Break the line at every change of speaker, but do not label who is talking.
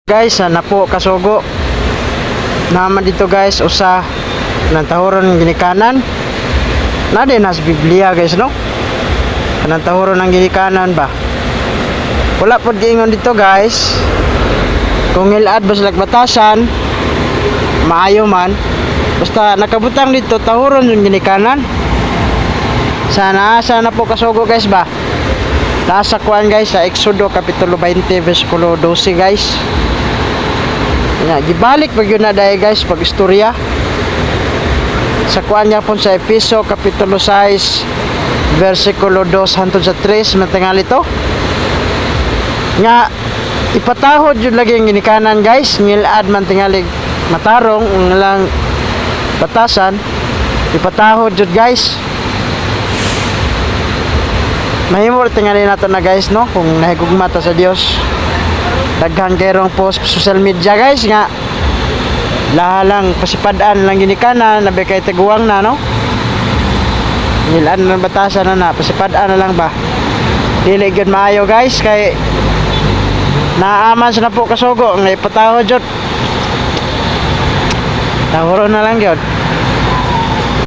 Guys, na po kasugo naman dito guys, usa ng tahuron ng ginikanan na din as Biblia guys, no? Kanang tahuron ng ginikanan ba? Wala po giingon dito guys, kung ilad ba sila batasan maayo man, basta nakabutang dito tahuron yung ginikanan. Sana po kasugo guys ba? Nasa kuan guys sa Exodo Kapitulo 20 versikulo 12 guys. Nga, gibalik pag yun na dahil guys pag istorya sa kuan niya po sa Efeso Kapitulo 6 versikulo 2 hangtod sa 3 matingali to nga ipatahod yun lagi yung ginikanan guys, ngilad man tingali matarong ang lang batasan, ipatahod yun guys. Mahimo tingali nato na guys, no, kung nahigugmata sa Dios. Daghan kayrong post social media guys nga lahalang pasipadaan lang ginikanan nabi kay tiguang na, no, nilan na batasan na pasipadaan na lang ba, dili gyud maayo guys kay naaman sa na po kasugo nga ipatahod jud, tahuro na lang gyud.